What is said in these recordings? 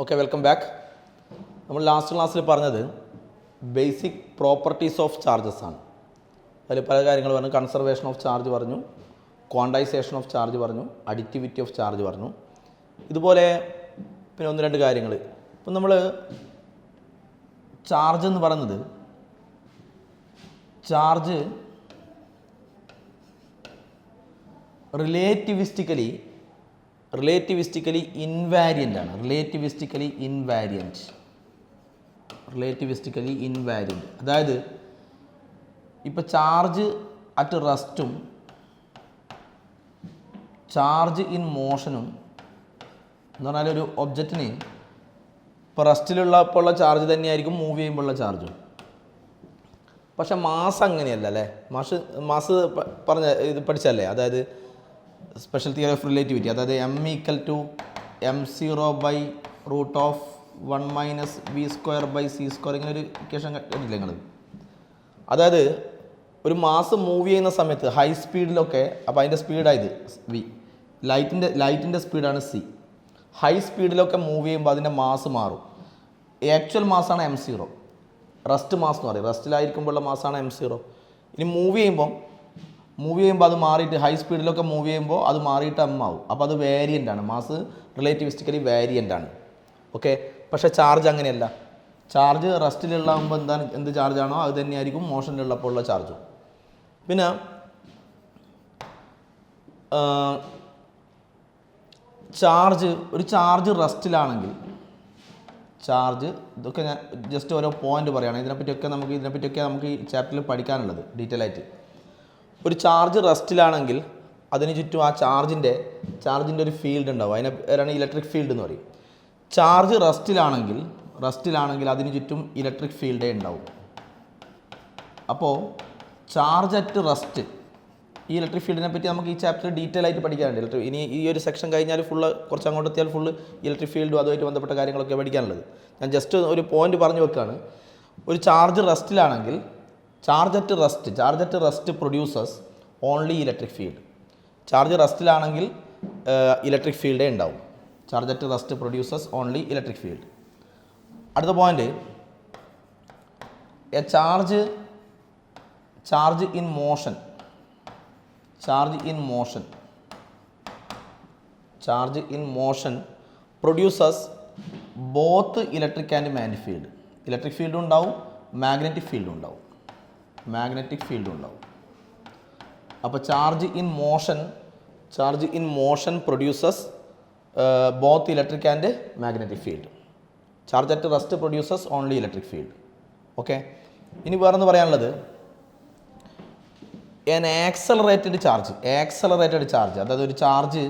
Okay, welcome back. നമ്മൾ last ക്ലാസ്സിൽ പറഞ്ഞത് ബേസിക് പ്രോപ്പർട്ടീസ് ഓഫ് ചാർജസ് ആണ്. അതിൽ പല കാര്യങ്ങൾ പറഞ്ഞു. കൺസർവേഷൻ ഓഫ് ചാർജ് പറഞ്ഞു, ക്വാണ്ടൈസേഷൻ ഓഫ് ചാർജ് പറഞ്ഞു, അഡിറ്റിവിറ്റി ഓഫ് ചാർജ് പറഞ്ഞു. ഇതുപോലെ പിന്നെ ഒന്ന് രണ്ട് കാര്യങ്ങൾ. ഇപ്പം നമ്മൾ ചാർജ് എന്ന് പറയുന്നത് ചാർജ് റിലേറ്റിവിസ്റ്റിക്കലി ഇൻവാരിയൻ്റ് ആണ്. റിലേറ്റിവിസ്റ്റിക്കലി ഇൻവാരിയൻ്റ് അതായത് ഇപ്പോൾ ചാർജ് അറ്റ് റെസ്റ്റും ചാർജ് ഇൻ മോഷനും എന്ന് പറഞ്ഞാൽ ഒരു ഒബ്ജക്റ്റിന് ഇപ്പോൾ റെസ്റ്റിലുള്ളപ്പോൾ ഉള്ള ചാർജ് തന്നെയായിരിക്കും മൂവ് ചെയ്യുമ്പോഴുള്ള ചാർജും. പക്ഷെ മാസ് അങ്ങനെയല്ല അല്ലേ. മാസ് പറഞ്ഞ ഇത് പഠിച്ചല്ലേ, അതായത് സ്പെഷ്യൽ തിയറി ഓഫ് റിലേറ്റിവിറ്റി, അതായത് എം ഈക്വൽ ടു m0/√(1-v²/c²) ഇങ്ങനെ ഒരു ഇക്വേഷൻ കേട്ടില്ലേ നിങ്ങൾ? അതായത് ഒരു മാസ് മൂവ് ചെയ്യുന്ന സമയത്ത് ഹൈ സ്പീഡിലൊക്കെ, അപ്പോൾ അതിൻ്റെ സ്പീഡായത് v, ലൈറ്റിൻ്റെ സ്പീഡാണ് c. ഹൈ സ്പീഡിലൊക്കെ മൂവ് ചെയ്യുമ്പോൾ അതിൻ്റെ മാസ് മാറും. ആക്ച്വൽ മാസാണ് m0, റെസ്റ്റ് മാസ് എന്ന് പറയും. റെസ്റ്റിലായിരിക്കുമ്പോഴുള്ള മാസാണ് m0. ഇനി മൂവ് ചെയ്യുമ്പോൾ അത് മാറിയിട്ട് ഹൈ സ്പീഡിലൊക്കെ മൂവ് ചെയ്യുമ്പോൾ അത് മാറിയിട്ട് m ആവും. അപ്പോൾ അത് വേരിയൻ്റ് ആണ്. മാസ് റിലേറ്റിവിസ്റ്റിക്കലി വേരിയൻ്റ് ആണ്. ഓക്കെ, പക്ഷേ ചാർജ് അങ്ങനെയല്ല. ചാർജ് റെസ്റ്റിലുള്ളാകുമ്പോൾ എന്ത് ചാർജാണോ അത് തന്നെയായിരിക്കും മോഷനിലുള്ളപ്പോൾ ഉള്ള ചാർജും. പിന്നെ ഒരു ചാർജ് റെസ്റ്റിലാണെങ്കിൽ ഇതൊക്കെ ഞാൻ ജസ്റ്റ് ഓരോ പോയിന്റ് പറയുകയാണ്. ഇതിനെപ്പറ്റിയൊക്കെ നമുക്ക് ഈ ചാപ്റ്ററിൽ പഠിക്കാനുള്ളത് ഡീറ്റെയിൽ ആയിട്ട്. ഒരു ചാർജ് റെസ്റ്റിലാണെങ്കിൽ അതിന് ചുറ്റും ആ ചാർജിൻ്റെ ഒരു ഫീൽഡ് ഉണ്ടാവും. അതിനാണ് ഇലക്ട്രിക് ഫീൽഡ് എന്ന് പറയും. ചാർജ് റെസ്റ്റിലാണെങ്കിൽ അതിന് ചുറ്റും ഇലക്ട്രിക് ഫീൽഡേ ഉണ്ടാവും. അപ്പോൾ ചാർജ് അറ്റ് റെസ്റ്റ്, ഈ ഇലക്ട്രിക് ഫീൽഡിനെ പറ്റി നമുക്ക് ഈ ചാപ്റ്റർ ഡീറ്റെയിൽ ആയിട്ട് പഠിക്കാനുണ്ട്. ഇനി ഈ ഒരു സെക്ഷൻ കഴിഞ്ഞാൽ കുറച്ച് അങ്ങോട്ട് എത്തിയാൽ ഇലക്ട്രിക് ഫീൽഡും അതുമായിട്ട് ബന്ധപ്പെട്ട കാര്യങ്ങളൊക്കെ പഠിക്കാനുള്ളത്. ഞാൻ ജസ്റ്റ് ഒരു പോയിന്റ് പറഞ്ഞു വെക്കുകയാണ്. ഒരു ചാർജ് റെസ്റ്റിലാണെങ്കിൽ charge at rest produces only electric field. Charge റെസ്റ്റിലാണെങ്കിൽ ഇലക്ട്രിക് ഫീൽഡേ ഉണ്ടാവും. Charge at rest produces only electric field. അടുത്ത point, a charge in motion produces both electric and magnetic field. Electric ഫീൽഡും ഉണ്ടാവും, മാഗ്നറ്റിക് ഫീൽഡും ഉണ്ടാവും. അപ്പോൾ charge in motion produces both electric and magnetic field. Charge at rest produces only electric field. Okay, ഇനി വേറെന്ന് പറയാനുള്ളത്, an accelerated charge, അതായത് ഒരു ചാർജ്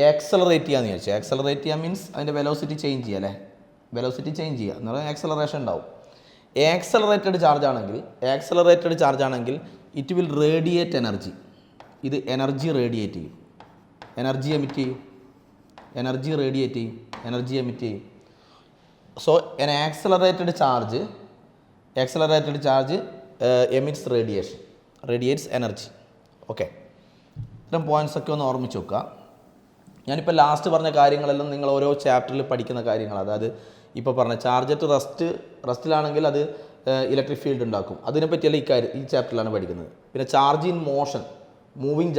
ആക്സലറേറ്റ് ചെയ്യാന്ന് വിചാരിച്ചു. ആക്സലറേറ്റ് ചെയ്യുക മീൻസ് അതിൻ്റെ വെലോസിറ്റി ചേഞ്ച് ചെയ്യുക അല്ലേ. വെലോസിറ്റി ചേഞ്ച് ചെയ്യുക എന്ന് പറഞ്ഞാൽ ആക്സലറേഷൻ ഉണ്ടാവും. ആക്സലറേറ്റഡ് ചാർജ് ആണെങ്കിൽ ഇറ്റ് വിൽ റേഡിയേറ്റ് എനർജി. ഇത് എനർജി റേഡിയേറ്റ് ചെയ്യും, എനർജി എമിറ്റ് ചെയ്യും. So N accelerated charge emits radiates energy. Okay, ഇത്തരം പോയിൻറ്റ്സ് ഒക്കെ ഒന്ന് ഓർമ്മിച്ച് വെക്കുക. ഞാനിപ്പോൾ ലാസ്റ്റ് പറഞ്ഞ കാര്യങ്ങളെല്ലാം നിങ്ങൾ ഓരോ ചാപ്റ്ററിൽ പഠിക്കുന്ന കാര്യങ്ങൾ. അതായത് ഇപ്പോൾ പറഞ്ഞ ചാർജ് അറ്റ് റെസ്റ്റിലാണെങ്കിൽ അത് ഇലക്ട്രിക് ഫീൽഡ് ഉണ്ടാക്കും. അതിനെപ്പറ്റിയല്ല ഈ ചാപ്റ്ററിലാണ് പഠിക്കുന്നത്. പിന്നെ ചാർജ് ഇൻ മോഷൻ, മൂവിങ്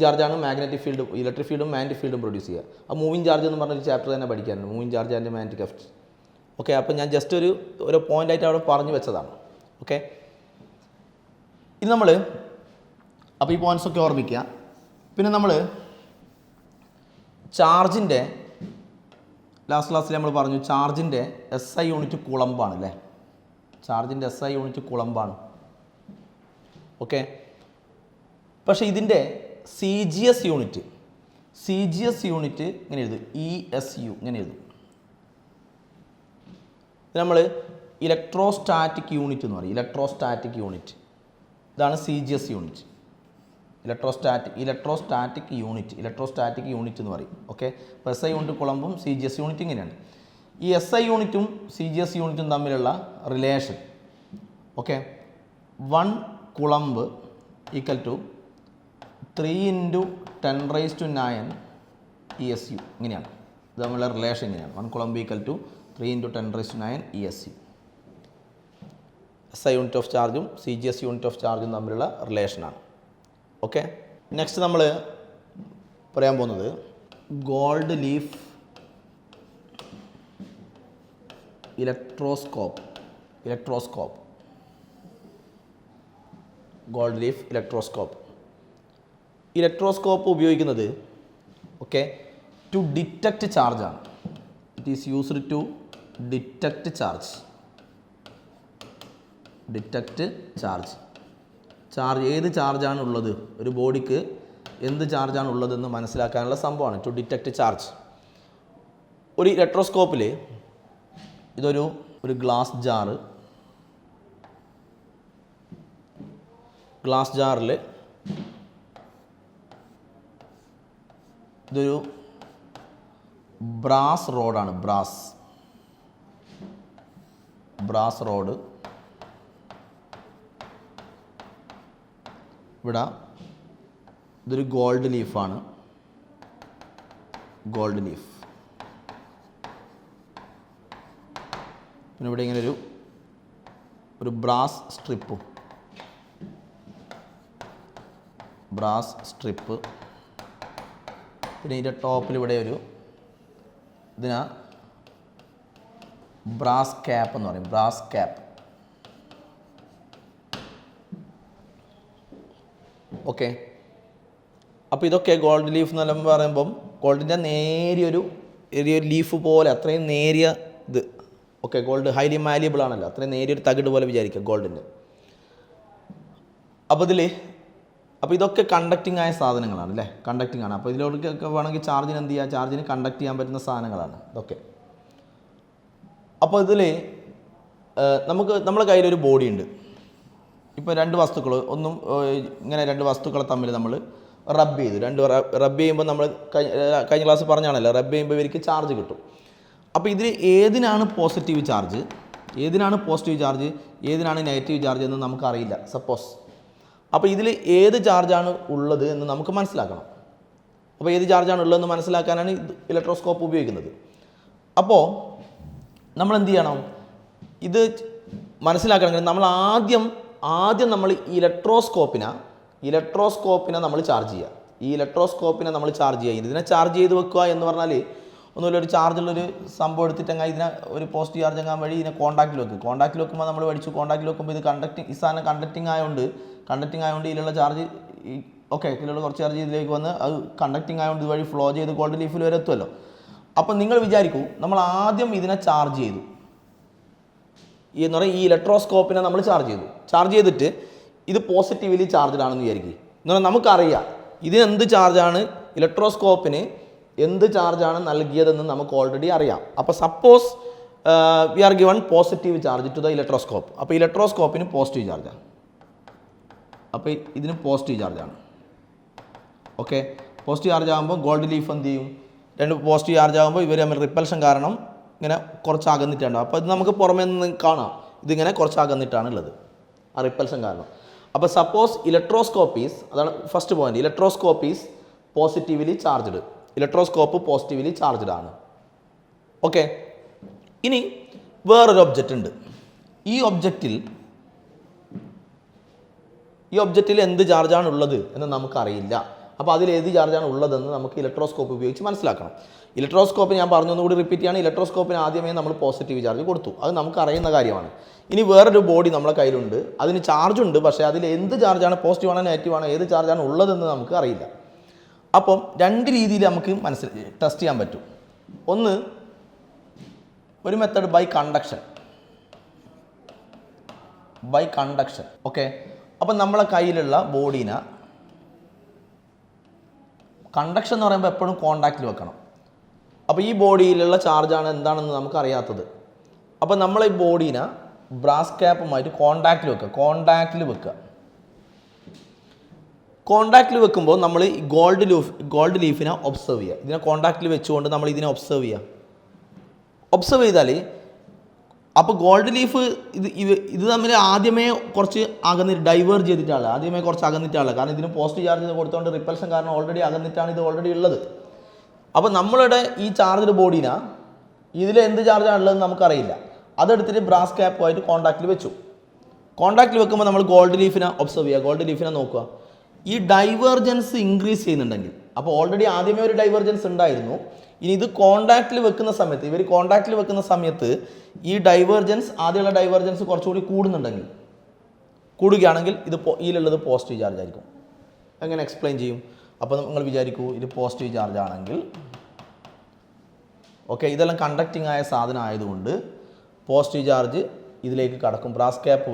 ചാർജാണ് മാഗ്നറ്റിക് ഫീൽഡ്, ഇലക്ട്രിക് ഫീൽഡും മാഗ്നറ്റിക് ഫീൽഡും പ്രൊഡ്യൂസ് ചെയ്യുക. ആ മൂവിങ് ചാർജ് എന്ന് പറഞ്ഞൊരു ചാപ്റ്റർ തന്നെ പഠിക്കാനുണ്ട്, moving charge and magnetic effect. Okay, അപ്പോൾ ഞാൻ ജസ്റ്റ് ഒരു പോയിൻ്റായിട്ട് അവിടെ പറഞ്ഞു വെച്ചതാണ്. ഓക്കെ, ഇനി നമ്മൾ അപ്പോൾ ഈ പോയിൻറ്റ്സ് ഒക്കെ ഓർമ്മിക്കുക. പിന്നെ നമ്മൾ ചാർജിൻ്റെ ലാസ്റ്റ് ക്ലാസ്സിൽ നമ്മൾ പറഞ്ഞു ചാർജിൻ്റെ SI യൂണിറ്റ് കുളമ്പാണ് അല്ലേ. ചാർജിൻ്റെ SI യൂണിറ്റ് കുളമ്പാണ്. ഓക്കെ, പക്ഷേ ഇതിൻ്റെ CGS യൂണിറ്റ് ഇങ്ങനെ എഴുതും, ESU ഇങ്ങനെ എഴുതും. നമ്മൾ ഇലക്ട്രോസ്റ്റാറ്റിക് യൂണിറ്റ് എന്ന് പറയും. ഇലക്ട്രോസ്റ്റാറ്റിക് ഇതാണ് CGS യൂണിറ്റ്. ഇലക്ട്രോസ്റ്റാറ്റിക് യൂണിറ്റ് എന്ന് പറയും. ഓക്കെ, അപ്പോൾ SI യൂണിറ്റ് കുളമ്പും CGS യൂണിറ്റ് ഇങ്ങനെയാണ്. ഈ SI യൂണിറ്റും CGS യൂണിറ്റും തമ്മിലുള്ള റിലേഷൻ, ഓക്കെ, 1 കുളമ്പ് ഈക്വൽ ടു 3 × 10⁹ ESU ഇങ്ങനെയാണ്. ഇത് തമ്മിലുള്ള റിലേഷൻ ഇങ്ങനെയാണ്. 1 Coulomb equal to 3 × 10⁹ ESC. SI unit of ചാർജും CGS യൂണിറ്റ് ഓഫ് ചാർജും തമ്മിലുള്ള റിലേഷനാണ്. ഓക്കെ, നെക്സ്റ്റ് നമ്മൾ പറയാൻ പോകുന്നത് gold leaf electroscope. Gold leaf electroscope ഉപയോഗിക്കുന്നത് ഓക്കെ ടു ഡിറ്റക്റ്റ് ചാർജാണ്. It is used to detect charge. ഏത് ചാർജാണ് ഉള്ളത്, ഒരു ബോഡിക്ക് എന്ത് ചാർജാണ് ഉള്ളതെന്ന് മനസ്സിലാക്കാനുള്ള സംഭവമാണ് ടു ഡിറ്റക്റ്റ് ചാർജ്. ഒരു ഇലക്ട്രോസ്കോപ്പിൽ ഇതൊരു ഗ്ലാസ് ജാറിൽ ഇതൊരു ബ്രാസ് റോഡാണ്. Brass road. ഇവിടെ ഇതൊരു ഗോൾഡ് ലീഫാണ്. പിന്നെ ഇവിടെ ഇങ്ങനെ ഒരു ബ്രാസ് സ്ട്രിപ്പ്. പിന്നെ ഇതിൻ്റെ ടോപ്പിൽ ഇവിടെ ഇതിനാ ബ്രാസ് ക്യാപ്പ് എന്ന് പറയും. ഓക്കെ, അപ്പോൾ ഇതൊക്കെ ഗോൾഡ് ലീഫ് എന്നെല്ലാം പറയുമ്പം ഗോൾഡിൻ്റെ നേരിയൊരു ലീഫ് പോലെ അത്രയും നേരിയ ഇത്. ഓക്കെ, ഗോൾഡ് ഹൈലി മാലിയബിൾ ആണല്ലോ, അത്രയും നേരിയൊരു തകിട് പോലെ വിചാരിക്കുക ഗോൾഡിൻ്റെ. അപ്പോൾ ഇതൊക്കെ കണ്ടക്റ്റിംഗ് ആയ സാധനങ്ങളാണ് അല്ലേ, കണ്ടക്റ്റിംഗ് ആണ്. അപ്പോൾ ഇതിലൊക്കെ വേണമെങ്കിൽ ചാർജിന് എന്ത് ചെയ്യുക, ചാർജിന് കണ്ടക്ട് ചെയ്യാൻ പറ്റുന്ന സാധനങ്ങളാണ് ഇതൊക്കെ. അപ്പോൾ നമ്മുടെ കയ്യിലൊരു ബോഡി ഉണ്ട്. ഇപ്പോൾ രണ്ട് വസ്തുക്കളെ തമ്മിൽ നമ്മൾ റബ്ബ് ചെയ്തു. റബ്ബ് ചെയ്യുമ്പോൾ നമ്മൾ കഴിഞ്ഞ ക്ലാസ് പറഞ്ഞാണല്ലോ, റബ്ബ് ചെയ്യുമ്പോൾ ഇവർക്ക് ചാർജ് കിട്ടും. അപ്പോൾ ഇതിൽ ഏതിനാണ് പോസിറ്റീവ് ചാർജ്, ഏതിനാണ് നെഗറ്റീവ് ചാർജ് എന്ന് നമുക്കറിയില്ല സപ്പോസ്. അപ്പോൾ ഇതിൽ ഏത് ചാർജാണ് ഉള്ളത് എന്ന് നമുക്ക് മനസ്സിലാക്കണം. അപ്പോൾ ഏത് ചാർജാണ് ഉള്ളതെന്ന് മനസ്സിലാക്കാനാണ് ഇലക്ട്രോസ്കോപ്പ് ഉപയോഗിക്കുന്നത്. അപ്പോൾ നമ്മൾ എന്ത് ചെയ്യണം, ഇത് മനസ്സിലാക്കണമെങ്കിൽ നമ്മൾ ആദ്യം നമ്മൾ ഇലക്ട്രോസ്കോപ്പിനെ നമ്മൾ ചാർജ് ചെയ്യുക. ഇതിനെ ചാർജ് ചെയ്ത് വെക്കുക എന്ന് പറഞ്ഞാൽ ഒന്നുമില്ല, ഒരു ചാർജുള്ളൊരു സംഭവം എടുത്തിട്ടങ്ങ് ഇതിനെ ഒരു പോസിറ്റീവ് ചാർജ് എങ്ങാൻ വഴി ഇതിനെ കോൺടാക്റ്റിൽ വെക്കുമ്പോൾ നമ്മൾ പഠിച്ചു, കോൺടാക്റ്റിൽ വെക്കുമ്പോൾ ഇത് ഈ സാധനം കണ്ടക്റ്റിംഗ് ആയതുകൊണ്ട് ഇതിലുള്ള ചാർജ് ഇതിലുള്ള കുറച്ച് ചാർജ് ഇതിലേക്ക് വന്ന് അത് കണ്ടക്റ്റിംഗ് ആയതുകൊണ്ട് ഇതുവഴി ഫ്ലോ ചെയ്ത് ഗോൾഡ് ലീഫിൽ വരെ എത്തുമല്ലോ. അപ്പം നിങ്ങൾ വിചാരിക്കൂ, നമ്മൾ ആദ്യം ഇതിനെ ചാർജ് ചെയ്തു എന്ന് പറഞ്ഞാൽ ഈ ഇലക്ട്രോസ്കോപ്പിനെ നമ്മൾ ചാർജ് ചെയ്തിട്ട് ഇത് പോസിറ്റീവ്ലി ചാർജ്ഡ് ആണെന്ന് വിചാരിക്കും. എന്ന് പറഞ്ഞാൽ നമുക്കറിയാം ഇതിനെന്ത് ചാർജാണ്, ഇലക്ട്രോസ്കോപ്പിന് എന്ത് ചാർജാണ് നൽകിയതെന്ന് നമുക്ക് ഓൾറെഡി അറിയാം. അപ്പോൾ suppose we are given positive charge to the electroscope. അപ്പോൾ ഇലക്ട്രോസ്കോപ്പിന് പോസിറ്റീവ് ചാർജാണ്. അപ്പോൾ ഇതിന് പോസിറ്റീവ് ചാർജാണ്. ഓക്കെ, പോസിറ്റീവ് ചാർജ് ആകുമ്പോൾ ഗോൾഡ് ലീഫ് എന്ത് ചെയ്യും, രണ്ട് പോസിറ്റീവ് ചാർജ് ആകുമ്പോൾ ഇവർ തമ്മിൽ റിപ്പൽഷൻ കാരണം ഇങ്ങനെ കുറച്ച് അകന്നിട്ടുണ്ടാവും. അപ്പോൾ ഇത് നമുക്ക് പുറമേ നിന്ന് കാണാം, ഇതിങ്ങനെ കുറച്ച് അകന്നിട്ടാണ് ഉള്ളത് ആ റിപ്പൽഷൻ കാരണം. അപ്പോൾ സപ്പോസ് ഇലക്ട്രോസ്കോപ്പീസ്, അതാണ് first point, electroscope is positively charged. Electroscope positively charged ആണ്. ഓക്കെ, ഇനി വേറൊരു ഒബ്ജക്റ്റ് ഉണ്ട്. ഈ ഒബ്ജക്റ്റിൽ എന്ത് ചാർജാണ് ഉള്ളത് എന്ന് നമുക്കറിയില്ല. അപ്പോൾ അതിൽ ഏത് ചാർജാണ് ഉള്ളതെന്ന് നമുക്ക് ഇലക്ട്രോസ്കോപ്പ് ഉപയോഗിച്ച് മനസ്സിലാക്കണം. ഇലക്ട്രോസ്കോപ്പ് ഞാൻ പറഞ്ഞൊന്നുകൂടി റിപ്പീറ്റ് ചെയ്യാണ്. ഇലക്ട്രോസ്കോപ്പിന് ആദ്യമേ നമ്മൾ പോസിറ്റീവ് ചാർജ് കൊടുത്തു, അത് നമുക്ക് അറിയുന്ന കാര്യമാണ്. ഇനി വേറൊരു ബോഡി നമ്മളെ കയ്യിലുണ്ട്, അതിന് ചാർജ് ഉണ്ട്, പക്ഷേ അതിൽ എന്ത് ചാർജാണ്, പോസിറ്റീവ് ആണോ നെഗറ്റീവ് ആണോ, ഏത് ചാർജാണ് ഉള്ളതെന്ന് നമുക്ക് അറിയില്ല. അപ്പം രണ്ട് രീതിയിൽ നമുക്ക് ടെസ്റ്റ് ചെയ്യാൻ പറ്റും. ഒരു മെത്തേഡ് ബൈ കണ്ടക്ഷൻ. ഓക്കെ, അപ്പം നമ്മളെ കയ്യിലുള്ള ബോഡീനെ കണ്ടക്ഷൻ എന്ന് പറയുമ്പോൾ എപ്പോഴും കോണ്ടാക്റ്റിൽ വെക്കണം. അപ്പോൾ ഈ ബോഡിയിലുള്ള ചാർജാണ് എന്താണെന്ന് നമുക്കറിയാത്തത്. അപ്പോൾ നമ്മൾ ഈ ബോഡീനെ ബ്രാസ് ക്യാപ്പുമായിട്ട് കോണ്ടാക്റ്റിൽ വെക്കുമ്പോൾ നമ്മൾ ഈ ഗോൾഡ് ലീഫിനെ ഒബ്സർവ് ചെയ്യുക. ഇതിനെ കോണ്ടാക്റ്റിൽ വെച്ചുകൊണ്ട് നമ്മൾ ഇതിനെ ഒബ്സർവ് ചെയ്താൽ അപ്പോൾ ഗോൾഡ് ലീഫ് ഇത് തമ്മിൽ ആദ്യമേ കുറച്ച് ഡൈവേർജ് ചെയ്തിട്ടാണ്, കാരണം ഇതിന് പോസിറ്റീവ് ചാർജ് കൊടുത്തുകൊണ്ട് റിപ്പൽഷൻ കാരണം ഓൾറെഡി അകന്നിട്ടാണ് ഇത് ഓൾറെഡി ഉള്ളത്. അപ്പോൾ നമ്മളുടെ ഈ ചാർജ്ഡ് ബോഡീനാ ഇതിൽ എന്ത് ചാർജാണുള്ളതെന്ന് നമുക്കറിയില്ല. അതെടുത്തിട്ട് ബ്രാസ് ക്യാപ്പുമായിട്ട് കോൺടാക്റ്റിൽ വെച്ചു. കോൺടാക്റ്റിൽ വെക്കുമ്പോൾ നമ്മൾ ഗോൾഡ് ലീഫിനെ ഒബ്സർവ് ചെയ്യുക, ഗോൾഡ് ലീഫിനെ നോക്കുക. ഈ ഡൈവേർജൻസ് ഇൻക്രീസ് ചെയ്യുന്നുണ്ടെങ്കിൽ, അപ്പോൾ ഓൾറെഡി ആദ്യമേ ഒരു ഡൈവേർജൻസ് ഉണ്ടായിരുന്നു, ഇനി ഇത് കോൺടാക്റ്റിൽ വെക്കുന്ന സമയത്ത്, ഇവർ കോൺടാക്റ്റിൽ വെക്കുന്ന സമയത്ത് ഈ ഡൈവേർജൻസ്, ആദ്യമുള്ള ഡൈവേർജൻസ് കുറച്ചുകൂടി കൂടുന്നുണ്ടെങ്കിൽ, കൂടുകയാണെങ്കിൽ ഇത് ഇതിലുള്ളത് പോസിറ്റീവ് ചാർജ് ആയിരിക്കും. എങ്ങനെ എക്സ്പ്ലെയിൻ ചെയ്യും? അപ്പോൾ നിങ്ങൾ വിചാരിക്കൂ, ഇത് പോസിറ്റീവ് ചാർജ് ആണെങ്കിൽ, ഓക്കെ, ഇതെല്ലാം കണ്ടക്റ്റിംഗ് ആയ സാധനം ആയതുകൊണ്ട് പോസിറ്റീവ് ചാർജ് ഇതിലേക്ക് കടക്കും ബ്രാസ് ക്യാപ്പ്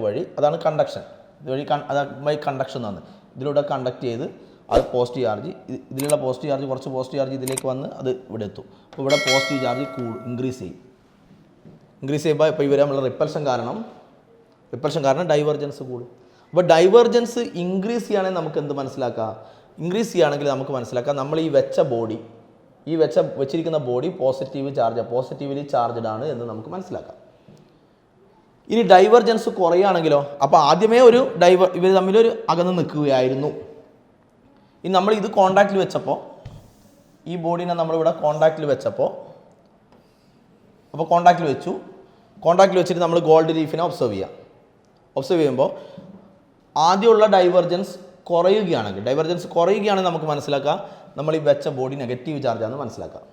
വഴി. അതാണ് കണ്ടക്ഷൻ. ഇതുവഴി ബൈ കണ്ടക്ഷൻ എന്നാണ്. ഇതിലൂടെ കണ്ടക്ട് ചെയ്ത് അത് പോസിറ്റീവ് ചാർജ്, ഇതിലുള്ള പോസിറ്റീവ് ചാർജ്, കുറച്ച് പോസിറ്റീവ് ചാർജ് ഇതിലേക്ക് വന്ന് അത് ഇവിടെ എത്തും. അപ്പോൾ ഇവിടെ പോസിറ്റീവ് ചാർജ് ഇൻക്രീസ് ചെയ്യുമ്പോൾ ഇപ്പോൾ ഇവർ നമ്മൾ റിപ്പൽഷൻ കാരണം ഡൈവേർജൻസ് കൂടും. അപ്പോൾ ഡൈവേർജൻസ് ഇൻക്രീസ് ചെയ്യുകയാണെങ്കിൽ നമുക്ക് എന്ത് മനസ്സിലാക്കാം? ഇൻക്രീസ് ചെയ്യുകയാണെങ്കിൽ നമുക്ക് മനസ്സിലാക്കാം നമ്മൾ ഈ വെച്ചിരിക്കുന്ന ബോഡി പോസിറ്റീവ്ലി ചാർജ്ഡ് ആണ് എന്ന് നമുക്ക് മനസ്സിലാക്കാം. ഇനി ഡൈവേർജൻസ് കുറയുകയാണെങ്കിലോ? അപ്പോൾ ആദ്യമേ ഇവർ തമ്മിലൊരു അകന്ന് നിൽക്കുകയായിരുന്നു. ഇനി നമ്മൾ ഇത് കോൺടാക്റ്റിൽ വെച്ചപ്പോൾ, ഈ ബോഡീനെ നമ്മളിവിടെ കോൺടാക്റ്റിൽ വെച്ചപ്പോൾ, അപ്പോൾ കോൺടാക്റ്റിൽ വെച്ചിട്ട് നമ്മൾ ഗോൾഡ് ലീഫിനെ ഒബ്സർവ് ചെയ്യുമ്പോൾ ആദ്യമുള്ള ഡൈവേർജൻസ് കുറയുകയാണെങ്കിൽ നമുക്ക് മനസ്സിലാക്കാം നമ്മൾ ഈ വെച്ച ബോഡി നെഗറ്റീവ് ചാർജാണെന്ന് മനസ്സിലാക്കാം.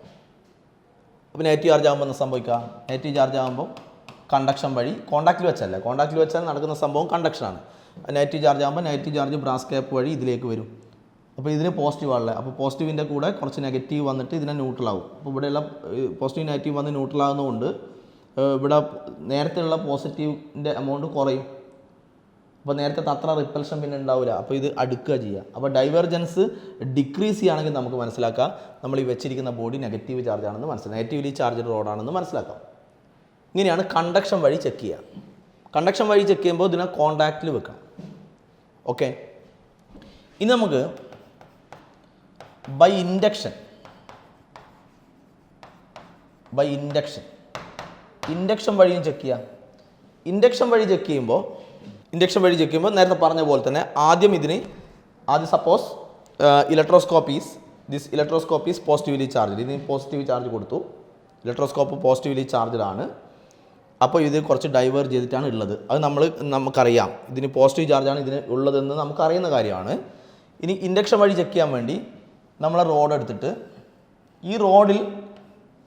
അപ്പോൾ നെഗറ്റീവ് ചാർജ് ആകുമ്പോൾ എന്താ സംഭവിക്കുക? നെഗറ്റീവ് ചാർജ് ആകുമ്പോൾ കണ്ടക്ഷൻ വഴി, കോൺടാക്റ്റിൽ വെച്ചാൽ നടക്കുന്ന സംഭവം കണ്ടക്ഷനാണ്. നെഗറ്റീവ് ചാർജ് ആകുമ്പോൾ നെഗറ്റീവ് ചാർജ് ബ്രാസ് ക്യാപ്പ് വഴി ഇതിലേക്ക് വരും. അപ്പോൾ ഇതിന് പോസിറ്റീവ് ആണല്ലേ, അപ്പോൾ പോസിറ്റീവിൻ്റെ കൂടെ കുറച്ച് നെഗറ്റീവ് വന്നിട്ട് ഇതിനെ ന്യൂട്രലാവും. അപ്പോൾ ഇവിടെയുള്ള പോസിറ്റീവ് നെഗറ്റീവ് വന്ന് ന്യൂട്രലാകുന്നതുകൊണ്ട് ഇവിടെ നേരത്തെയുള്ള പോസിറ്റീവിൻ്റെ എമൗണ്ട് കുറയും. അപ്പോൾ നേരത്തെ അത്ര റിപ്പൽഷൻ പിന്നെ ഉണ്ടാവില്ല. അപ്പോൾ ഇത് അടുക്കുക ചെയ്യുക. അപ്പോൾ ഡൈവേർജൻസ് ഡിക്രീസ് ചെയ്യുകയാണെങ്കിൽ നമുക്ക് മനസ്സിലാക്കാം നമ്മൾ ഈ വെച്ചിരിക്കുന്ന ബോഡി നെഗറ്റീവ് ചാർജ് ആണെന്ന് നെഗറ്റീവ്ലി ചാർജ്ഡ് റോഡാണെന്ന് മനസ്സിലാക്കാം. ഇങ്ങനെയാണ് കണ്ടക്ഷൻ വഴി ചെക്ക് ചെയ്യുക. കണ്ടക്ഷൻ വഴി ചെക്ക് ചെയ്യുമ്പോൾ ഇതിനെ കോൺടാക്റ്റിൽ വെക്കണം. ഓക്കെ, ഇനി നമുക്ക് ബൈ ഇൻഡക്ഷൻ വഴിയും ചെക്ക് ചെയ്യാം. ഇൻഡക്ഷൻ വഴി ചെക്ക് ചെയ്യുമ്പോൾ നേരത്തെ പറഞ്ഞ പോലെ തന്നെ ആദ്യം suppose electroscope is positively charged. ഇതിന് പോസിറ്റീവ് ചാർജ് കൊടുത്തു, ഇലക്ട്രോസ്കോപ്പ് പോസിറ്റീവ്ലി ചാർജ്ഡ് ആണ്. അപ്പോൾ ഇത് കുറച്ച് ഡൈവേർജ് ചെയ്തിട്ടാണ് ഉള്ളത്. അത് നമുക്കറിയാം, ഇതിന് പോസിറ്റീവ് ചാർജാണ് ഇതിന് ഉള്ളതെന്ന് നമുക്കറിയുന്ന കാര്യമാണ്. ഇനി ഇൻഡക്ഷൻ വഴി ചെക്ക് ചെയ്യാൻ വേണ്ടി നമ്മൾ റോഡ് എടുത്തിട്ട് ഈ റോഡിൽ,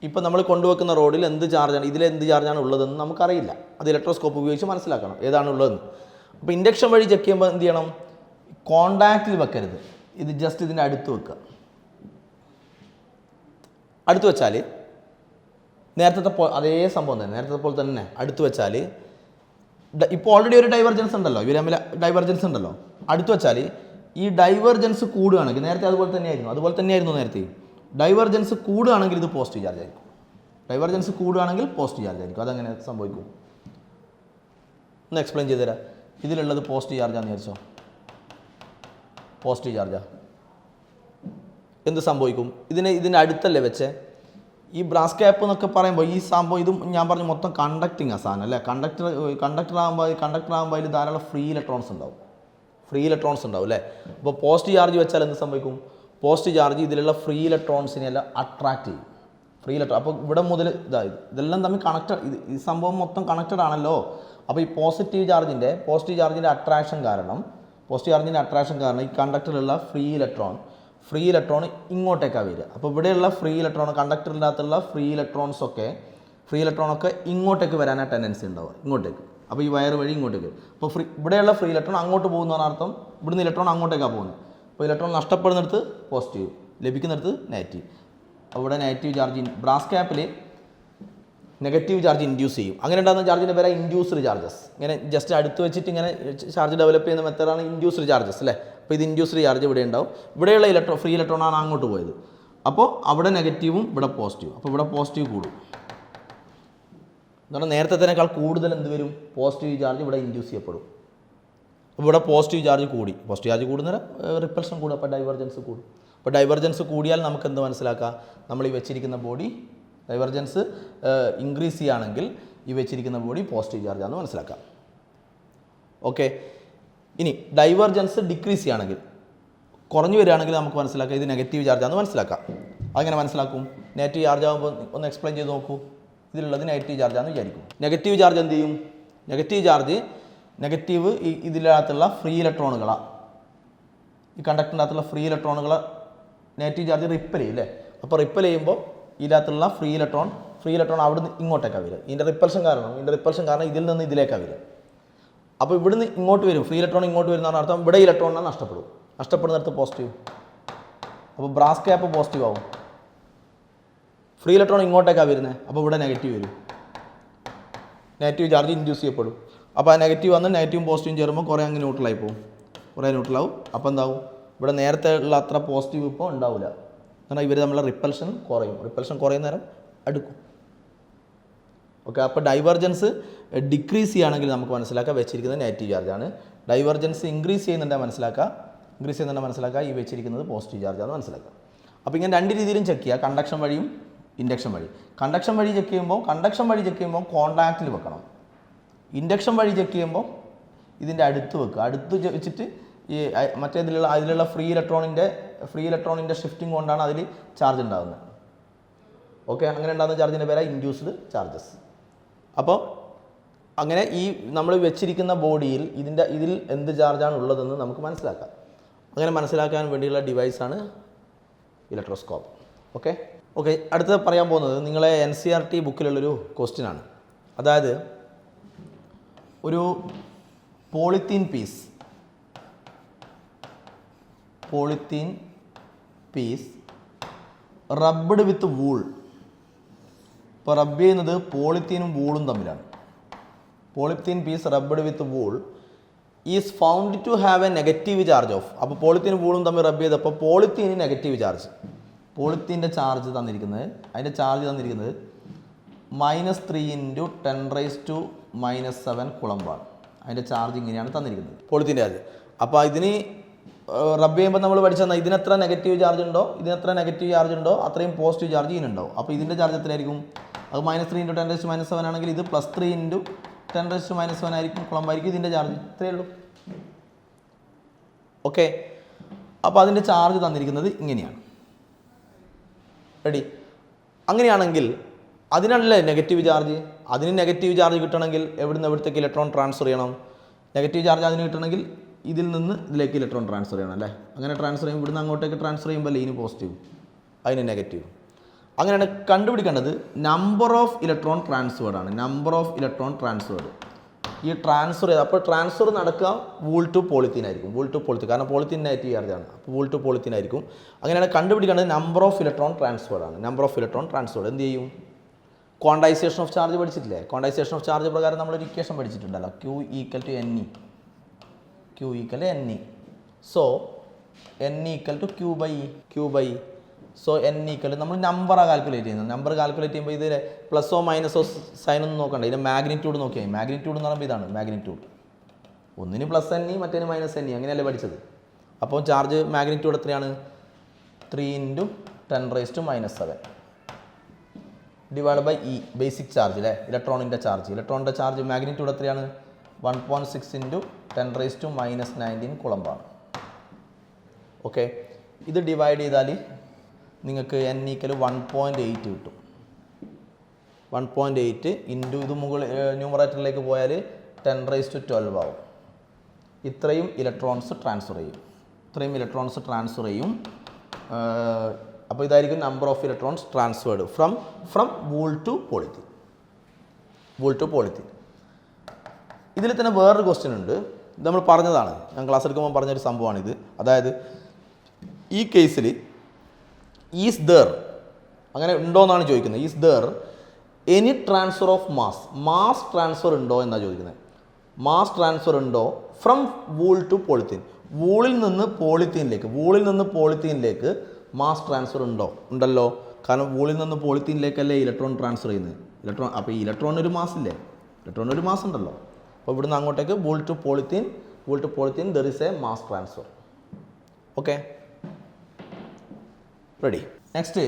ഇപ്പോൾ നമ്മൾ കൊണ്ടുവെക്കുന്ന റോഡിൽ എന്ത് ചാർജാണ് ഉള്ളതെന്ന് നമുക്കറിയില്ല. അത് ഇലക്ട്രോസ്കോപ്പ് ഉപയോഗിച്ച് മനസ്സിലാക്കണം ഏതാണ് ഉള്ളതെന്ന്. അപ്പോൾ ഇൻഡക്ഷൻ വഴി ചെക്ക് ചെയ്യുമ്പോൾ എന്ത് ചെയ്യണം? കോൺടാക്റ്റിൽ വെക്കരുത്, ഇത് ജസ്റ്റ് ഇതിൻ്റെ അടുത്ത് വെക്കുക. അടുത്ത് വെച്ചാൽ നേരത്തെ അതേ സംഭവം തന്നെ, നേരത്തെ പോലെ തന്നെ അടുത്ത് വെച്ചാൽ ഇപ്പോൾ ഓൾറെഡി ഒരു ഡൈവേർജൻസ് ഉണ്ടല്ലോ, ഇവർ തമ്മിൽ ഡൈവേർജൻസ് ഉണ്ടല്ലോ. അടുത്ത് വെച്ചാൽ ഈ ഡൈവേർജൻസ് കൂടുകയാണെങ്കിൽ, നേരത്തെ അതുപോലെ തന്നെയായിരുന്നു നേരത്തെ, ഡൈവേർജൻസ് കൂടുകയാണെങ്കിൽ ഇത് പോസിറ്റീവ് ചാർജ് ആയിരിക്കും. അതെങ്ങനെ സംഭവിക്കും ഒന്ന് എക്സ്പ്ലെയിൻ ചെയ്ത് തരാം. ഇതിലുള്ളത് പോസിറ്റീവ് ചാർജാണെന്ന് വിചാരിച്ചോ, പോസിറ്റീവ് ചാർജാ, എന്ത് സംഭവിക്കും? ഇതിൻ്റെ അടുത്തല്ലേ വെച്ചേ. ഈ ബ്രാസ് ക്യാപ്പ് എന്നൊക്കെ പറയുമ്പോൾ ഈ സംഭവം ഇതും ഞാൻ പറഞ്ഞു മൊത്തം കണ്ടക്റ്റിംഗ് ആ സാധനം അല്ലേ. കണ്ടക്ടർ ആകുമ്പോൾ അതിൽ ധാരാളം ഫ്രീ ഇലക്ട്രോൺസ് ഉണ്ടാവും അല്ലേ. അപ്പോൾ പോസിറ്റീവ് ചാർജ് വെച്ചാൽ എന്ത് സംഭവിക്കും? പോസിറ്റീവ് ചാർജ് ഇതിലുള്ള ഫ്രീ ഇലക്ട്രോൺസിനെ എല്ലാം അട്രാക്റ്റ് ചെയ്യും. അപ്പോൾ ഇവിടെ മുതൽ ഇതെല്ലാം തമ്മിൽ ഈ സംഭവം മൊത്തം കണക്റ്റഡ് ആണല്ലോ. അപ്പോൾ ഈ പോസിറ്റീവ് ചാർജിൻ്റെ അട്രാക്ഷൻ കാരണം ഈ കണ്ടക്ടറിലുള്ള ഫ്രീ ഇലക്ട്രോൺ ഇങ്ങോട്ടേക്കാണ് വരിക. അപ്പോൾ ഇവിടെയുള്ള കണ്ടക്ടറിനകത്തുള്ള ഫ്രീ ഇലക്ട്രോണൊക്കെ ഇങ്ങോട്ടേക്ക് വരാനാണ് ടെൻഡൻസി ഉണ്ടാവുക, ഇങ്ങോട്ടേക്ക്. അപ്പോൾ ഈ വയർ വഴി ഇങ്ങോട്ടേക്ക്. അപ്പോൾ ഇവിടെയുള്ള ഫ്രീ ഇലക്ട്രോൺ അങ്ങോട്ട് പോകുന്നതാണ് അർത്ഥം, ഇവിടുന്ന് ഇലക്ട്രോൺ അങ്ങോട്ടേക്കാണ് പോകുന്നത്. അപ്പോൾ ഇലക്ട്രോൺ നഷ്ടപ്പെടുന്നിടത്ത് പോസിറ്റീവ്, ലഭിക്കുന്നിടത്ത് നെഗറ്റീവ്. അവിടെ നെഗറ്റീവ് ചാർജ് ബ്രാസ് ക്യാപ്പിൽ നെഗറ്റീവ് ചാർജ് ഇൻഡ്യൂസ് ചെയ്യും. അങ്ങനെ ഉണ്ടാകുന്ന ചാർജിൻ്റെ പേരാണ് ഇൻഡ്യൂസ്ഡ് ചാർജസ്. ഇങ്ങനെ ജസ്റ്റ് അടുത്ത് വെച്ചിട്ട് ഇങ്ങനെ ചാർജ് ഡെവലപ്പ് ചെയ്യുന്ന മെത്തേഡാണ് ഇൻഡ്യൂസ്ഡ് ചാർജസ് അല്ലേ. അപ്പോൾ ഇത് ഇൻഡ്യൂസ്ഡ് ചാർജ് ഇവിടെ ഉണ്ടാവും. ഇവിടെയുള്ള ഫ്രീ ഇലക്ട്രോണാണ് അങ്ങോട്ട് പോയത്. അപ്പോൾ അവിടെ നെഗറ്റീവും ഇവിടെ പോസിറ്റീവും. അപ്പോൾ ഇവിടെ പോസിറ്റീവ് കൂടും. എന്നാൽ നേരത്തേക്കാൾ കൂടുതൽ എന്ത് വരും? പോസിറ്റീവ് ചാർജ് ഇവിടെ ഇൻഡ്യൂസ് ചെയ്യപ്പെടും. അപ്പോൾ ഇവിടെ പോസിറ്റീവ് ചാർജ് കൂടുന്നേരം റിപ്പൽഷൻ കൂടും. അപ്പോൾ ഡൈവേർജൻസ് കൂടും. അപ്പോൾ ഡൈവേർജൻസ് കൂടിയാൽ നമുക്ക് എന്ത് മനസ്സിലാക്കാം? നമ്മൾ ഈ വെച്ചിരിക്കുന്ന ബോഡി ഡൈവേർജൻസ് ഇൻക്രീസ് ചെയ്യുകയാണെങ്കിൽ ഈ വെച്ചിരിക്കുന്ന ബോഡി പോസിറ്റീവ് ചാർജാണെന്ന് മനസ്സിലാക്കാം. ഓക്കെ, ഇനി ഡൈവേർജൻസ് ഡിക്രീസ് ചെയ്യുകയാണെങ്കിൽ, കുറഞ്ഞു വരികയാണെങ്കിൽ നമുക്ക് മനസ്സിലാക്കാം ഇത് നെഗറ്റീവ് ചാർജാണെന്ന് മനസ്സിലാക്കാം. അതെങ്ങനെ മനസ്സിലാക്കും? നെഗറ്റീവ് ചാർജ് ആകുമ്പോൾ ഒന്ന് എക്സ്പ്ലെയിൻ ചെയ്ത് നോക്കൂ. ഇതിലുള്ളത് നെഗറ്റീവ് ചാർജാണെന്ന് വിചാരിക്കും. നെഗറ്റീവ് ചാർജ് എന്ത് ചെയ്യും? നെഗറ്റീവ് ചാർജ് നെഗറ്റീവ് ഇതിനകത്തുള്ള ഫ്രീ ഇലക്ട്രോണുകളാണ്. ഈ കണ്ടക്ടറിൻ്റെ അകത്തുള്ള ഫ്രീ ഇലക്ട്രോണുകളെ നെഗറ്റീവ് ചാർജ് റിപ്പൽ ചെയ്യും അല്ലേ? അപ്പോൾ റിപ്പൽ ചെയ്യുമ്പോൾ ഇതിനകത്തുള്ള ഫ്രീ ഇലക്ട്രോൺ അവിടെ നിന്ന് ഇങ്ങോട്ടേക്കാണ് വരിക. ഇതിൻ്റെ റിപ്പൽഷൻ കാരണം ഇതിൽ നിന്ന് ഇതിലേക്കാണ് വരിക. അപ്പോൾ ഇവിടുന്ന് ഇങ്ങോട്ട് വരും, ഫ്രീ ഇലക്ട്രോൺ ഇങ്ങോട്ട് വരുന്നതാണ് അർത്ഥം. ഇവിടെ ഇലക്ട്രോണിനെ നഷ്ടപ്പെടുന്നിടത്ത് പോസിറ്റീവ്. അപ്പോൾ ബ്രാസ് ക്യാപ്പ് പോസിറ്റീവ് ആവും. ഫ്രീ ഇലക്ട്രോൺ ഇങ്ങോട്ടേക്കാണ് വരുന്നത്, അപ്പോൾ ഇവിടെ നെഗറ്റീവ് വരും. നെഗറ്റീവ് ചാർജ് ഇൻഡ്യൂസ് ചെയ്യപ്പെടും. അപ്പോൾ ആ നെഗറ്റീവ് വന്ന് നെഗറ്റീവും പോസിറ്റീവും ചേരുമ്പോൾ കുറേ അങ്ങ് ന്യൂട്രലായി പോകും, കുറേ ന്യൂട്രലാവും. അപ്പോൾ എന്താവും? ഇവിടെ നേരത്തെ ഉള്ള അത്ര പോസിറ്റീവ് ഇപ്പോൾ ഉണ്ടാവില്ല. കാരണം ഇവർ തമ്മിലുള്ള റിപ്പൽഷൻ കുറയും നേരം അടുക്കും. ഓക്കെ, അപ്പോൾ ഡൈവർജൻസ് ഡിക്രീസ് ചെയ്യുകയാണെങ്കിൽ നമുക്ക് മനസ്സിലാക്കാം വെച്ചിരിക്കുന്നത് നെഗറ്റീവ് ചാർജാണ്. ഡൈവർജൻസ് ഇൻക്രീസ് ചെയ്യുന്നുണ്ടെങ്കിൽ മനസ്സിലാക്കുക ഈ വെച്ചിരിക്കുന്നത് പോസിറ്റീവ് ചാർജാണെന്ന് മനസ്സിലാക്കുക. അപ്പോൾ ഇങ്ങനെ രണ്ട് രീതിയിലും ചെക്ക് ചെയ്യുക, കണ്ടക്ഷൻ വഴിയും ഇൻഡക്ഷൻ വഴി. കണ്ടക്ഷൻ വഴി ചെക്ക് ചെയ്യുമ്പോൾ കോണ്ടാക്റ്റിൽ വെക്കണം. ഇൻഡക്ഷൻ വഴി ചെക്ക് ചെയ്യുമ്പോൾ ഇതിൻ്റെ അടുത്ത് വെക്കുക. അടുത്ത് വെച്ചിട്ട് ഈ അതിലുള്ള ഫ്രീ ഇലക്ട്രോണിൻ്റെ ഷിഫ്റ്റിംഗ് കൊണ്ടാണ് അതിൽ ചാർജ് ഉണ്ടാകുന്നത്. ഓക്കെ, അങ്ങനെ ഉണ്ടാകുന്ന ചാർജിൻ്റെ പേരാണ് ഇൻഡ്യൂസ്ഡ് ചാർജസ്. അപ്പോൾ അങ്ങനെ ഈ നമ്മൾ വെച്ചിരിക്കുന്ന ബോഡിയിൽ ഇതിൽ എന്ത് ചാർജാണ് ഉള്ളതെന്ന് നമുക്ക് മനസ്സിലാക്കാം. അങ്ങനെ മനസ്സിലാക്കാൻ വേണ്ടിയുള്ള ഡിവൈസാണ് ഇലക്ട്രോസ്കോപ്പ്. ഓക്കെ, അടുത്ത പറയാൻ പോകുന്നത് നിങ്ങളെ NCERT ബുക്കിലുള്ളൊരു ക്വസ്റ്റ്യനാണ്. അതായത് ഒരു polythene piece rubbed with wool. ഇപ്പോൾ റബ്ബ് ചെയ്യുന്നത് പോളിത്തീനും വൂളും തമ്മിലാണ്. Polythene piece rubbed with wool is found to have a negative charge of. അപ്പോൾ പോളിത്തീനും വൂളും തമ്മിൽ റബ്ബ് ചെയ്തപ്പോൾ പോളിത്തീന് നെഗറ്റീവ് ചാർജ്. പോളിത്തീൻ്റെ ചാർജ് തന്നിരിക്കുന്നത് -3 × 10⁻⁻7 കുളമ്പാണ്. അതിൻ്റെ ചാർജ് ഇങ്ങനെയാണ് തന്നിരിക്കുന്നത്, പോളിത്തീൻ്റെ ചാർജ്. അപ്പോൾ ഇതിന് റബ്ബ് ചെയ്യുമ്പോൾ നമ്മൾ പഠിച്ചെന്നാൽ ഇതിനെത്ര നെഗറ്റീവ് ചാർജ് ഉണ്ടോ അത്രയും പോസിറ്റീവ് ചാർജ് ഇതിനുണ്ടാവും. അപ്പോൾ ഇതിൻ്റെ ചാർജ് എത്രയായിരിക്കും? അത് -3 × 10⁻⁷ ആണെങ്കിൽ ഇത് +3 × 10⁻⁷ ആയിരിക്കും, കുളമ്പായിരിക്കും ഇതിൻ്റെ ചാർജ്. ഇത്രയേ ഉള്ളൂ. ഓക്കെ, അപ്പോൾ അതിൻ്റെ ചാർജ് തന്നിരിക്കുന്നത് ഇങ്ങനെയാണ്. റെഡി? അങ്ങനെയാണെങ്കിൽ അതിനല്ലേ നെഗറ്റീവ് ചാർജ്. അതിന് നെഗറ്റീവ് ചാർജ് കിട്ടണമെങ്കിൽ എവിടത്തേക്ക് ഇലക്ട്രോൺ ട്രാൻസ്ഫർ ചെയ്യണം? നെഗറ്റീവ് ചാർജ് അതിന് കിട്ടണമെങ്കിൽ ഇതിൽ നിന്ന് ഇതിലേക്ക് ഇലക്ട്രോൺ ട്രാൻസ്ഫർ ചെയ്യണം അല്ലേ? അങ്ങനെ ട്രാൻസ്ഫർ ചെയ്യുമ്പോൾ ഇവിടുന്ന് അങ്ങോട്ടേക്ക് ട്രാൻസ്ഫർ ചെയ്യുമ്പോൾ ഇതിന് പോസിറ്റീവ്, അതിന് നെഗറ്റീവ്. അങ്ങനെയാണ് കണ്ടുപിടിക്കേണ്ടത് നമ്പർ ഓഫ് ഇലക്ട്രോൺ ട്രാൻസ്ഫേർഡ്. ഈ ട്രാൻസ്ഫർ ചെയ്ത് അപ്പോൾ ട്രാൻസ്ഫർ നടക്കുക വൂൾ ടു പോളിത്തീൻ ആയിരിക്കും. കാരണം പോളിത്തീൻ നെഗറ്റീവ് ചാർജാണ്, അപ്പോൾ വൂൾ ടു പോളിത്തീൻ ആയിരിക്കും. അങ്ങനെയാണ് കണ്ടുപിടിക്കേണ്ടത് നമ്പർ ഓഫ് ഇലക്ട്രോൺ ട്രാൻസ്ഫേർഡ്. എന്ത് ചെയ്യും? ക്വാണ്ടൈസേഷൻ ഓഫ് ചാർജ് പഠിച്ചിട്ടില്ലേ? ക്വാണ്ടൈസേഷൻ ഓഫ് ചാർജ് പ്രകാരം നമ്മളൊരു ഇക്വേഷൻ പഠിച്ചിട്ടുണ്ടല്ലോ, Q = NE. So N = Q/E. So N = നമ്മൾ നമ്പറാണ് കാൽക്കുലേറ്റ് ചെയ്യുന്നത്. നമ്പർ കാൽക്കുലേറ്റ് ചെയ്യുമ്പോൾ ഇത് പ്ലസോ മൈനസോ സൈൻ ഒന്നും നോക്കണ്ട, ഇതിൻ്റെ മാഗ്നിറ്റ്യൂഡ് നോക്കിയാൽ. മാഗ്നിറ്റ്യൂഡ് എന്ന് പറയുമ്പോൾ ഇതാണ് മാഗ്നിറ്റ്യൂഡ്. ഒന്നിന് +NE മറ്റേന് -NE, അങ്ങനെയല്ലേ പഠിച്ചത്. അപ്പോൾ ചാർജ് മാഗ്നിറ്റ്യൂഡ് എത്രയാണ്? 3 × 10⁻⁻7 divide by E, basic charge അല്ലേ? ഇലക്ട്രോണിൻ്റെ ചാർജ് മാഗ്നിറ്റ്യൂഡ് എത്രയാണ്? 1.6 × 10⁻⁻19 കുളമ്പാണ്. ഓക്കെ, ഇത് ഡിവൈഡ് ചെയ്താൽ നിങ്ങൾക്ക് N = 1.8 കിട്ടും. 1.8 ഇൻറ്റു ഇത് ന്യൂമറേറ്ററിലേക്ക് പോയാൽ 10⁻12 ആവും. ഇത്രയും ഇലക്ട്രോൺസ് ട്രാൻസ്ഫർ ചെയ്യും. അപ്പോൾ ഇതായിരിക്കും number of electrons transferred from wool to polythene. ഇതിൽ തന്നെ വേറൊരു ക്വസ്റ്റ്യൻ ഉണ്ട്. ഇത് നമ്മൾ പറഞ്ഞതാണ്, ഞാൻ ക്ലാസ് എടുക്കുമ്പോൾ പറഞ്ഞൊരു സംഭവമാണിത്. അതായത് ഈ കേസിൽ ഈസ് ദർ, അങ്ങനെ ഉണ്ടോ എന്നാണ് ചോദിക്കുന്നത്. Is there any transfer of mass transfer ഉണ്ടോ എന്നാണ് ചോദിക്കുന്നത്. മാസ് ട്രാൻസ്ഫർ ഉണ്ടോ ഫ്രം വൂൾ ടു പോളിത്തീൻ? വൂളിൽ നിന്ന് പോളിത്തീനിലേക്ക് മാസ് ട്രാൻസ്ഫർ ഉണ്ടല്ലോ. കാരണം വൂളിൽ നിന്ന് പോളിത്തീനിലേക്കല്ലേ ഇലക്ട്രോൺ ട്രാൻസ്ഫർ ചെയ്യുന്നത്. അപ്പോൾ ഈ ഇലക്ട്രോണിന് ഒരു മാസ് ഉണ്ടല്ലോ. അപ്പോൾ ഇവിടുന്ന് അങ്ങോട്ടേക്ക് wool to polythene there is a mass transfer. Okay, ready? Next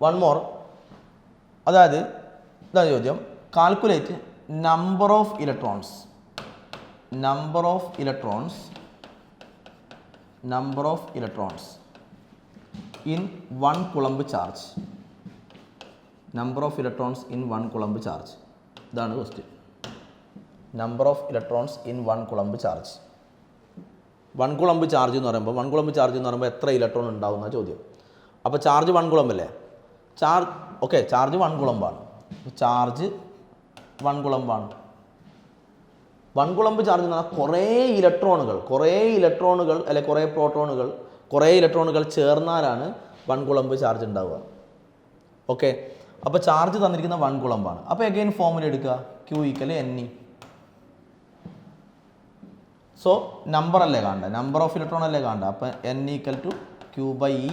one more. അതായത് ഇതാണ് ചോദ്യം. Calculate number of electrons number of electrons in 1 coulomb charge. Number of electrons in 1 coulomb charge. ഇതാണ് question. Number of electrons in 1 coulomb charge. 1 coulomb charge എന്ന് പറയുമ്പോൾ 1 coulomb charge എന്ന് പറയുമ്പോൾ എത്ര electron ഉണ്ടാവുന്ന ചോദ്യം. അപ്പോൾ ചാർജ് 1 കുളമ്പല്ലേ? ഓക്കെ, ചാർജ് 1 കുളമ്പാണ്. ചാർജ് 1 കുളമ്പാണ്. 1 കുളമ്പ് ചാർജ് എന്ന് പറഞ്ഞാൽ കുറേ ഇലക്ട്രോണുകൾ അല്ലെ കുറേ പ്രോട്ടോണുകൾ, കുറേ ഇലക്ട്രോണുകൾ ചേർന്നാലാണ് 1 കുളമ്പ് ചാർജ് ഉണ്ടാവുക. ഓക്കെ, അപ്പോൾ ചാർജ് തന്നിരിക്കുന്ന 1 കുളമ്പാണ്. അപ്പോൾ എഗെയിൻ ഫോർമുല എടുക്കുക, Q = Ne. സോ നമ്പർ അല്ലേ കാണേണ്ടത്, നമ്പർ ഓഫ് ഇലക്ട്രോൺ അല്ലേ കാണേണ്ടത്. അപ്പോൾ N = Q/E.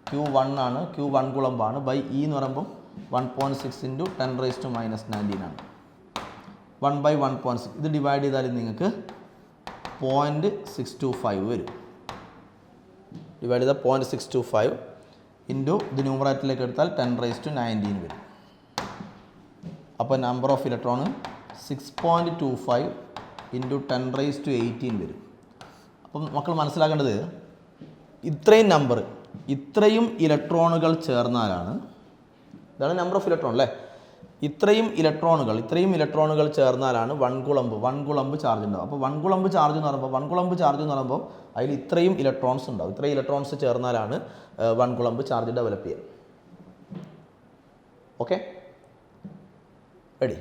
Q1 ആണ്, Q 1 കുളമ്പാണ്. ബൈ E എന്ന് പറയുമ്പോൾ 1.6 × 10⁻⁻19 ആണ്. 1/1.6 ഇത് ഡിവൈഡ് ചെയ്താൽ നിങ്ങൾക്ക് 0.625 വരും. ഡിവൈഡ് ചെയ്താൽ 0.625 ഇൻറ്റു ഇത് ന്യൂമറേറ്ററിലേക്ക് എടുത്താൽ 10⁻19 വരും. അപ്പോൾ നമ്പർ ഓഫ് ഇലക്ട്രോൺ 6.25 ഇൻറ്റു 10⁻18 വരും. അപ്പം മക്കൾ മനസ്സിലാക്കേണ്ടത് ഇത്രയും ഇലക്ട്രോണുകൾ ചേർന്നാലാണ്, ഇതാണ് നമ്പർ ഓഫ് ഇലക്ട്രോൺ അല്ലേ, ഇത്രയും ഇലക്ട്രോണുകൾ ചേർന്നാലാണ് 1 കുളമ്പ് ചാർജ് ഉണ്ടാവും. അപ്പോൾ 1 കുളമ്പ് ചാർജ് എന്ന് പറയുമ്പോൾ അതിൽ ഇത്രയും ഇലക്ട്രോൺസ് ഉണ്ടാവും. ഇത്രയും ഇലക്ട്രോൺസ് ചേർന്നാലാണ് 1 കുളമ്പ് ചാർജ് ഡെവലപ്പ് ചെയ്യുക. Okay, ready.